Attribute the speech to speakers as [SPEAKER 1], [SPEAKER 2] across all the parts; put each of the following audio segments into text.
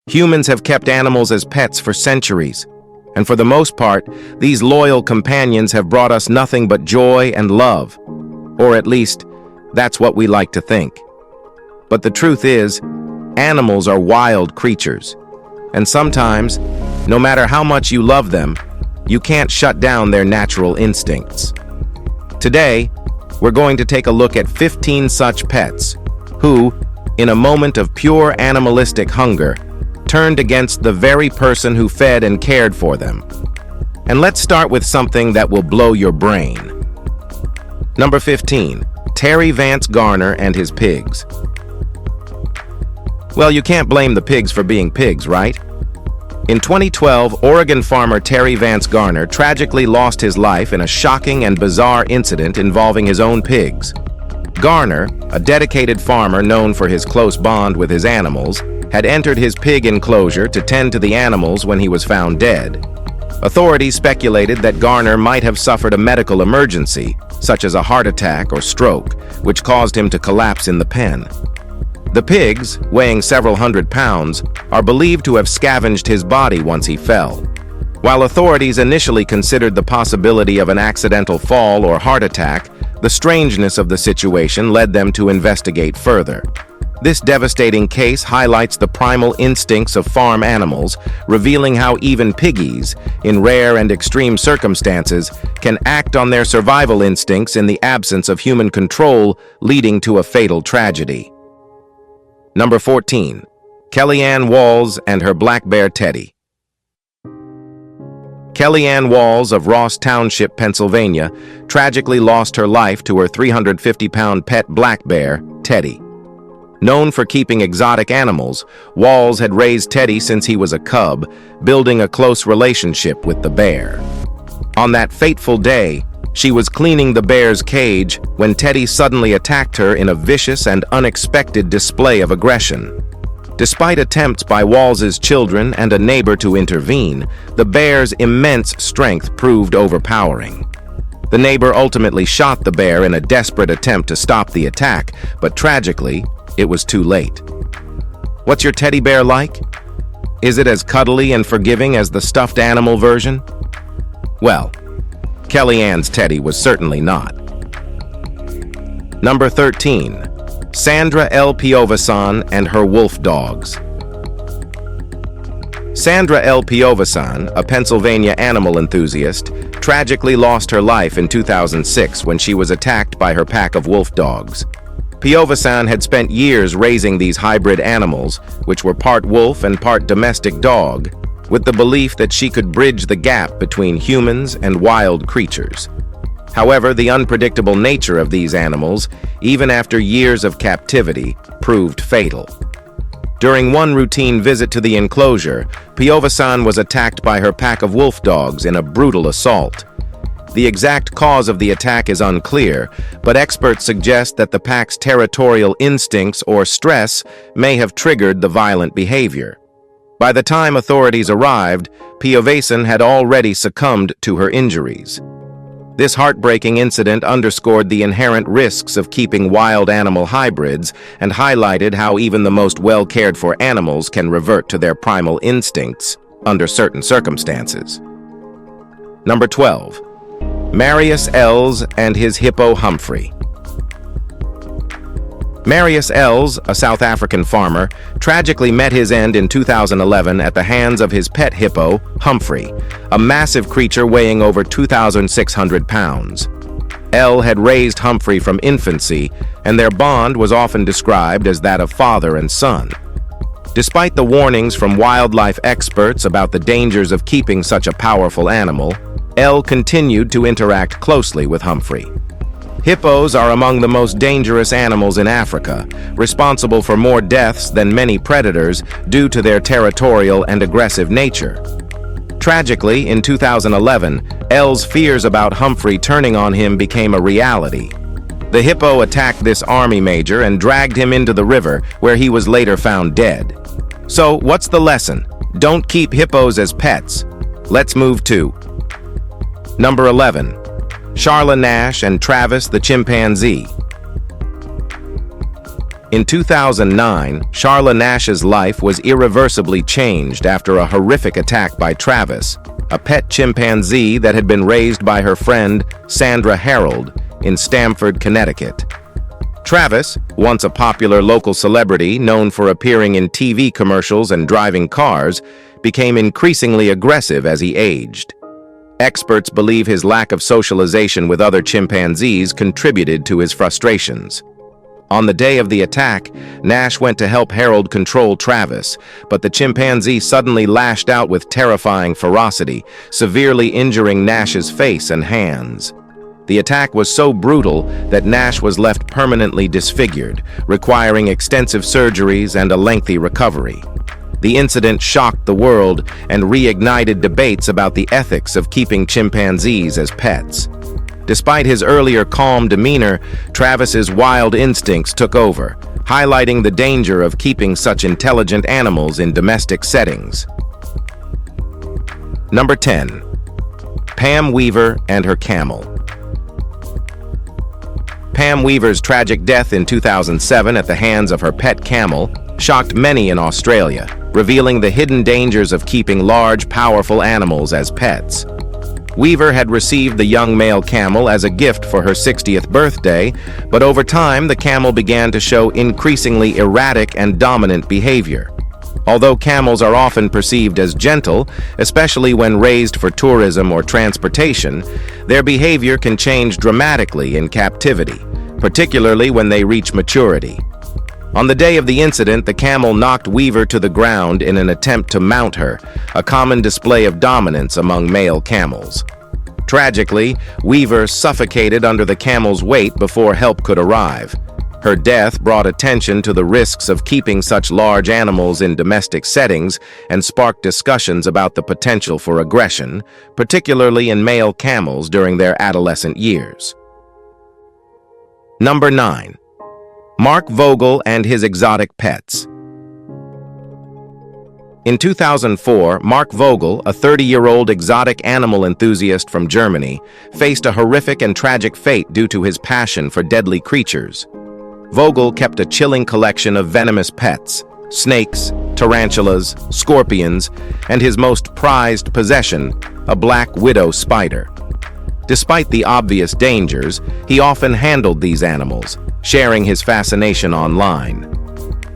[SPEAKER 1] Humans have kept animals as pets for centuries, and for the most part, these loyal companions have brought us nothing but joy and love. Or at least, that's what we like to think. But the truth is, animals are wild creatures, and sometimes, no matter how much you love them, you can't shut down their natural instincts. Today, we're going to take a look at 15 such pets who, in a moment of pure animalistic hunger, turned against the very person who fed and cared for them. And let's start with something that will blow your brain. Number 15, Terry Vance Garner and his pigs. Well, you can't blame the pigs for being pigs, right? In 2012, Oregon farmer Terry Vance Garner tragically lost his life in a shocking and bizarre incident involving his own pigs. Garner, a dedicated farmer known for his close bond with his animals, had entered his pig enclosure to tend to the animals when he was found dead. Authorities speculated that Garner might have suffered a medical emergency, such as a heart attack or stroke, which caused him to collapse in the pen. The pigs, weighing several hundred pounds, are believed to have scavenged his body once he fell. While authorities initially considered the possibility of an accidental fall or heart attack, the strangeness of the situation led them to investigate further. This devastating case highlights the primal instincts of farm animals, revealing how even piggies, in rare and extreme circumstances, can act on their survival instincts in the absence of human control, leading to a fatal tragedy. Number 14, Kellyanne Walls and her black bear Teddy. Kellyanne Walls of Ross Township, Pennsylvania, tragically lost her life to her 350-pound pet black bear, Teddy. Known for keeping exotic animals, Walls had raised Teddy since he was a cub, building a close relationship with the bear. On that fateful day, she was cleaning the bear's cage when Teddy suddenly attacked her in a vicious and unexpected display of aggression. Despite attempts by Walls's children and a neighbor to intervene, the bear's immense strength proved overpowering. The neighbor ultimately shot the bear in a desperate attempt to stop the attack, but tragically, it was too late. What's your teddy bear like? Is it as cuddly and forgiving as the stuffed animal version? Well, Kellyanne's Teddy was certainly not. Number 13, Sandra L. Piovesan and her wolf dogs. Sandra L. Piovesan, a Pennsylvania animal enthusiast, tragically lost her life in 2006 when she was attacked by her pack of wolf dogs. Piovesan had spent years raising these hybrid animals, which were part wolf and part domestic dog, with the belief that she could bridge the gap between humans and wild creatures. However, the unpredictable nature of these animals, even after years of captivity, proved fatal. During one routine visit to the enclosure, Piovesan was attacked by her pack of wolf dogs in a brutal assault. The exact cause of the attack is unclear, but experts suggest that the pack's territorial instincts or stress may have triggered the violent behavior. By the time authorities arrived, Piovesan had already succumbed to her injuries. This heartbreaking incident underscored the inherent risks of keeping wild animal hybrids and highlighted how even the most well-cared-for animals can revert to their primal instincts under certain circumstances. Number 12. Marius Els and his hippo Humphrey. Marius Els, a South African farmer, tragically met his end in 2011 at the hands of his pet hippo, Humphrey, a massive creature weighing over 2,600 pounds. El had raised Humphrey from infancy, and their bond was often described as that of father and son. Despite the warnings from wildlife experts about the dangers of keeping such a powerful animal, El continued to interact closely with Humphrey. Hippos are among the most dangerous animals in Africa, responsible for more deaths than many predators due to their territorial and aggressive nature. Tragically, in 2011, El's fears about Humphrey turning on him became a reality. The hippo attacked this army major and dragged him into the river, where he was later found dead. So, what's the lesson? Don't keep hippos as pets. Let's move to Number 11. Charla Nash and Travis the chimpanzee. In 2009, Charla Nash's life was irreversibly changed after a horrific attack by Travis, a pet chimpanzee that had been raised by her friend Sandra Harold in Stamford, Connecticut. Travis, once a popular local celebrity known for appearing in TV commercials and driving cars, became increasingly aggressive as he aged. Experts believe his lack of socialization with other chimpanzees contributed to his frustrations. On the day of the attack, Nash went to help Harold control Travis, but the chimpanzee suddenly lashed out with terrifying ferocity, severely injuring Nash's face and hands. The attack was so brutal that Nash was left permanently disfigured, requiring extensive surgeries and a lengthy recovery. The incident shocked the world and reignited debates about the ethics of keeping chimpanzees as pets. Despite his earlier calm demeanor, Travis's wild instincts took over, highlighting the danger of keeping such intelligent animals in domestic settings. Number 10. Pam Weaver and her camel. Pam Weaver's tragic death in 2007 at the hands of her pet camel shocked many in Australia, revealing the hidden dangers of keeping large, powerful animals as pets. Weaver had received the young male camel as a gift for her 60th birthday, but over time the camel began to show increasingly erratic and dominant behavior. Although camels are often perceived as gentle, especially when raised for tourism or transportation, their behavior can change dramatically in captivity, particularly when they reach maturity. On the day of the incident, the camel knocked Weaver to the ground in an attempt to mount her, a common display of dominance among male camels. Tragically, Weaver suffocated under the camel's weight before help could arrive. Her death brought attention to the risks of keeping such large animals in domestic settings and sparked discussions about the potential for aggression, particularly in male camels during their adolescent years. Number 9. Mark Vogel and his exotic pets. In 2004, Mark Vogel, a 30-year-old exotic animal enthusiast from Germany, faced a horrific and tragic fate due to his passion for deadly creatures. Vogel kept a chilling collection of venomous pets, snakes, tarantulas, scorpions, and his most prized possession, a black widow spider. Despite the obvious dangers, he often handled these animals, sharing his fascination online.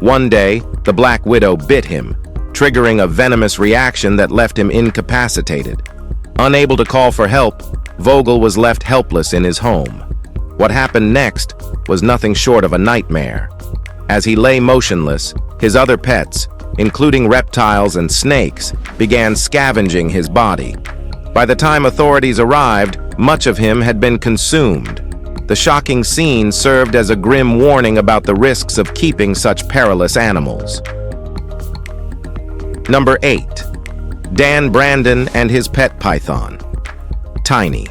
[SPEAKER 1] One day, the black widow bit him, triggering a venomous reaction that left him incapacitated. Unable to call for help, Vogel was left helpless in his home. What happened next was nothing short of a nightmare. As he lay motionless, his other pets, including reptiles and snakes, began scavenging his body. By the time authorities arrived, much of him had been consumed. The shocking scene served as a grim warning about the risks of keeping such perilous animals. Number 8. Dan Brandon and his pet python, Tiny.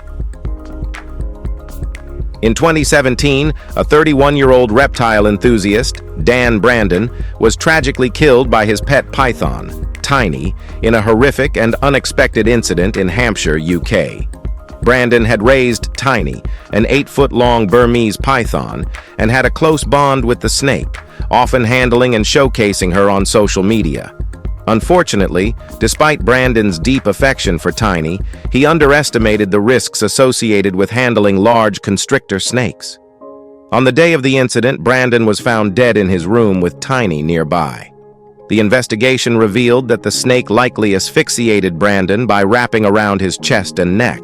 [SPEAKER 1] In 2017, a 31-year-old reptile enthusiast, Dan Brandon, was tragically killed by his pet python, Tiny, in a horrific and unexpected incident in Hampshire, UK. Brandon had raised Tiny, an 8-foot-long Burmese python, and had a close bond with the snake, often handling and showcasing her on social media. Unfortunately, despite Brandon's deep affection for Tiny, he underestimated the risks associated with handling large constrictor snakes. On the day of the incident, Brandon was found dead in his room with Tiny nearby. The investigation revealed that the snake likely asphyxiated Brandon by wrapping around his chest and neck.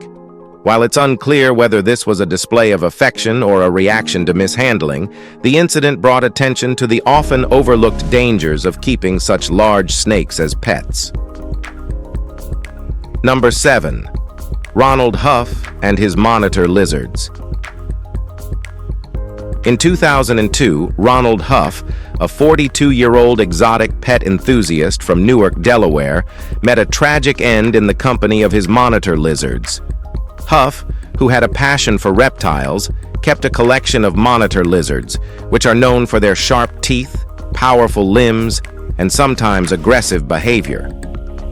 [SPEAKER 1] While it's unclear whether this was a display of affection or a reaction to mishandling, the incident brought attention to the often overlooked dangers of keeping such large snakes as pets. Number 7. Ronald Huff and his monitor lizards. In 2002, Ronald Huff, a 42-year-old exotic pet enthusiast from Newark, Delaware, met a tragic end in the company of his monitor lizards. Huff, who had a passion for reptiles, kept a collection of monitor lizards, which are known for their sharp teeth, powerful limbs, and sometimes aggressive behavior.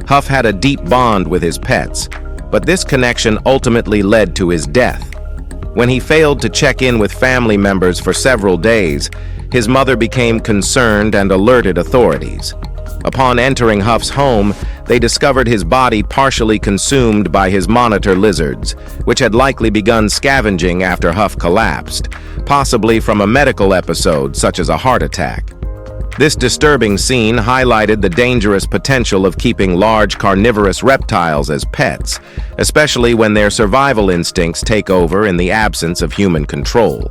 [SPEAKER 1] Huff had a deep bond with his pets, but this connection ultimately led to his death. When he failed to check in with family members for several days, his mother became concerned and alerted authorities. Upon entering Huff's home, they discovered his body partially consumed by his monitor lizards, which had likely begun scavenging after Huff collapsed, possibly from a medical episode such as a heart attack. This disturbing scene highlighted the dangerous potential of keeping large carnivorous reptiles as pets, especially when their survival instincts take over in the absence of human control.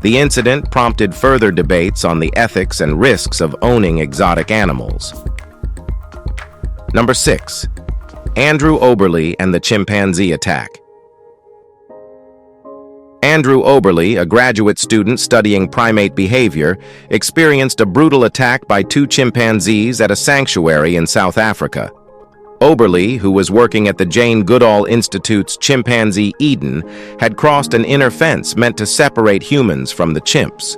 [SPEAKER 1] The incident prompted further debates on the ethics and risks of owning exotic animals. Number 6. Andrew Oberly and the chimpanzee attack. Andrew Oberly, a graduate student studying primate behavior, experienced a brutal attack by 2 chimpanzees at a sanctuary in South Africa. Oberly, who was working at the Jane Goodall Institute's Chimpanzee Eden, had crossed an inner fence meant to separate humans from the chimps.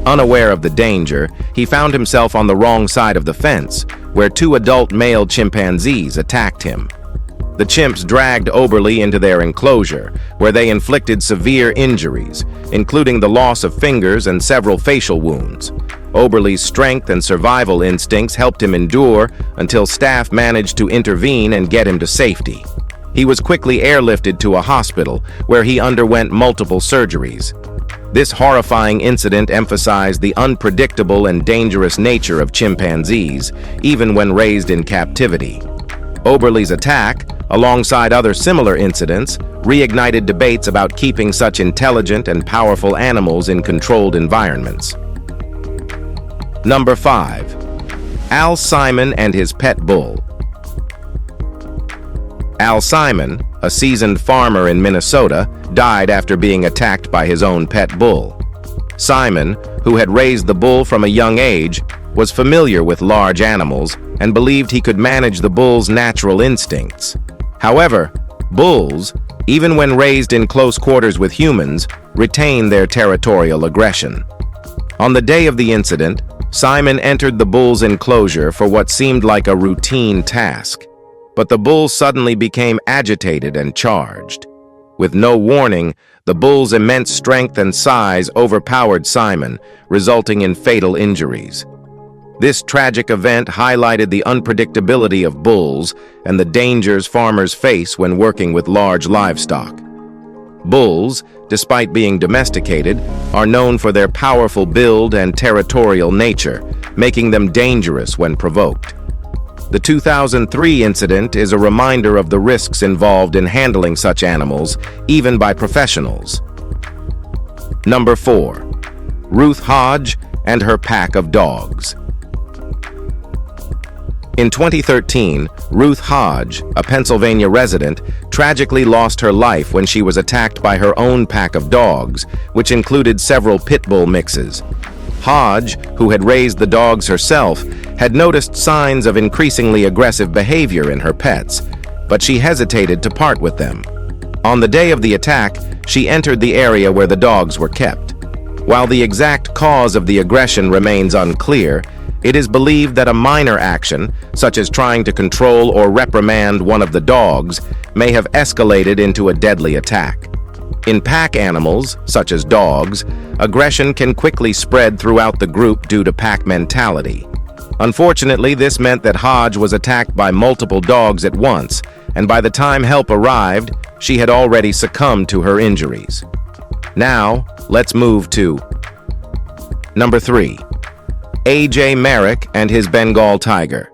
[SPEAKER 1] Unaware of the danger, he found himself on the wrong side of the fence, where 2 adult male chimpanzees attacked him. The chimps dragged Oberly into their enclosure, where they inflicted severe injuries, including the loss of fingers and several facial wounds. Oberly's strength and survival instincts helped him endure until staff managed to intervene and get him to safety. He was quickly airlifted to a hospital, where he underwent multiple surgeries. This horrifying incident emphasized the unpredictable and dangerous nature of chimpanzees, even when raised in captivity. Oberly's attack, alongside other similar incidents, reignited debates about keeping such intelligent and powerful animals in controlled environments. Number 5. Al Simon and his pet bull. Al Simon, a seasoned farmer in Minnesota, died after being attacked by his own pet bull. Simon, who had raised the bull from a young age, was familiar with large animals and believed he could manage the bull's natural instincts. However, bulls, even when raised in close quarters with humans, retain their territorial aggression. On the day of the incident, Simon entered the bull's enclosure for what seemed like a routine task, but the bull suddenly became agitated and charged. With no warning, the bull's immense strength and size overpowered Simon, resulting in fatal injuries. This tragic event highlighted the unpredictability of bulls and the dangers farmers face when working with large livestock. Bulls, despite being domesticated, are known for their powerful build and territorial nature, making them dangerous when provoked. The 2003 incident is a reminder of the risks involved in handling such animals, even by professionals. Number 4. Ruth Hodge and her pack of dogs. In 2013, Ruth Hodge, a Pennsylvania resident, tragically lost her life when she was attacked by her own pack of dogs, which included several pit bull mixes. Hodge, who had raised the dogs herself, had noticed signs of increasingly aggressive behavior in her pets, but she hesitated to part with them. On the day of the attack, she entered the area where the dogs were kept. While the exact cause of the aggression remains unclear, it is believed that a minor action, such as trying to control or reprimand one of the dogs, may have escalated into a deadly attack. In pack animals, such as dogs, aggression can quickly spread throughout the group due to pack mentality. Unfortunately, this meant that Hodge was attacked by multiple dogs at once, and by the time help arrived, she had already succumbed to her injuries. Now, let's move to Number 3. A.J. Merrick and his Bengal tiger.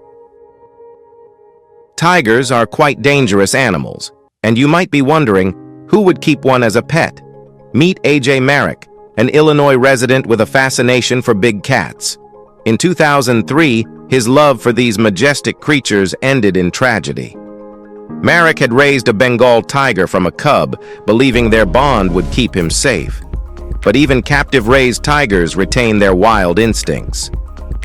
[SPEAKER 1] Tigers are quite dangerous animals, and you might be wondering, who would keep one as a pet? Meet A.J. Merrick, an Illinois resident with a fascination for big cats. In 2003, his love for these majestic creatures ended in tragedy. Merrick had raised a Bengal tiger from a cub, believing their bond would keep him safe. But even captive-raised tigers retain their wild instincts.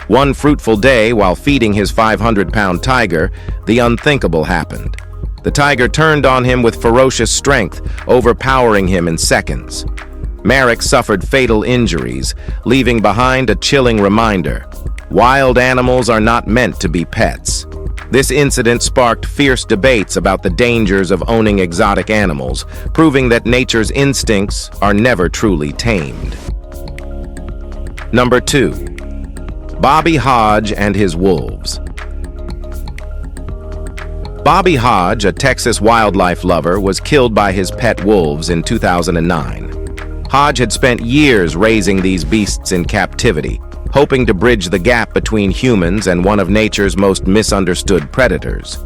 [SPEAKER 1] One fruitful day, while feeding his 500-pound tiger, the unthinkable happened. The tiger turned on him with ferocious strength, overpowering him in seconds. Merrick suffered fatal injuries, leaving behind a chilling reminder: wild animals are not meant to be pets. This incident sparked fierce debates about the dangers of owning exotic animals, proving that nature's instincts are never truly tamed. Number 2. Bobby Hodge and his wolves. Bobby Hodge, a Texas wildlife lover, was killed by his pet wolves in 2009. Hodge had spent years raising these beasts in captivity, hoping to bridge the gap between humans and one of nature's most misunderstood predators.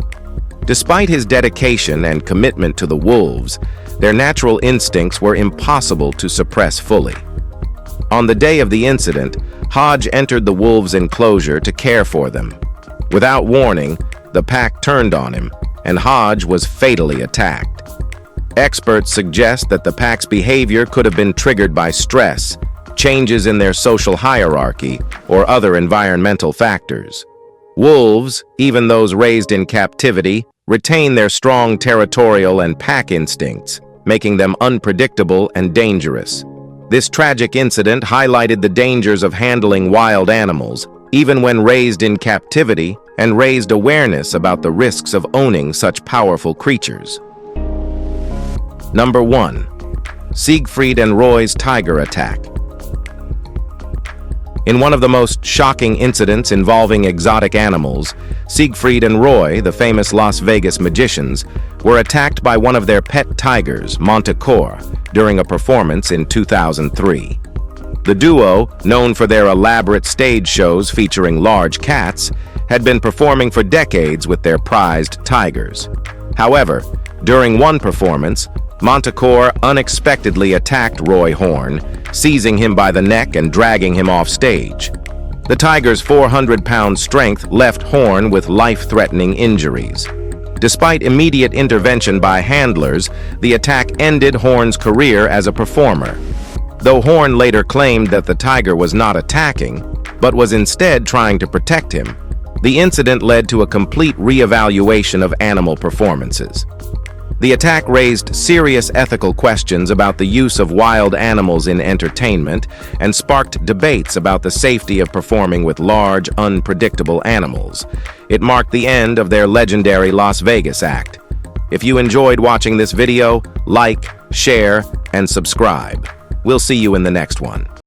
[SPEAKER 1] Despite his dedication and commitment to the wolves, their natural instincts were impossible to suppress fully. On the day of the incident, Hodge entered the wolves' enclosure to care for them. Without warning, the pack turned on him, and Hodge was fatally attacked. Experts suggest that the pack's behavior could have been triggered by stress, changes in their social hierarchy, or other environmental factors. Wolves, even those raised in captivity, retain their strong territorial and pack instincts, making them unpredictable and dangerous. This tragic incident highlighted the dangers of handling wild animals, even when raised in captivity, and raised awareness about the risks of owning such powerful creatures. Number 1. Siegfried and Roy's tiger attack. In one of the most shocking incidents involving exotic animals, Siegfried and Roy, the famous Las Vegas magicians, were attacked by one of their pet tigers, Manticore, during a performance in 2003. The duo, known for their elaborate stage shows featuring large cats, had been performing for decades with their prized tigers. However, during one performance, Manticore unexpectedly attacked Roy Horn, seizing him by the neck and dragging him off stage. The tiger's 400-pound strength left Horn with life-threatening injuries. Despite immediate intervention by handlers, the attack ended Horn's career as a performer. Though Horn later claimed that the tiger was not attacking, but was instead trying to protect him, the incident led to a complete re-evaluation of animal performances. The attack raised serious ethical questions about the use of wild animals in entertainment and sparked debates about the safety of performing with large, unpredictable animals. It marked the end of their legendary Las Vegas act. If you enjoyed watching this video, like, share, and subscribe. We'll see you in the next one.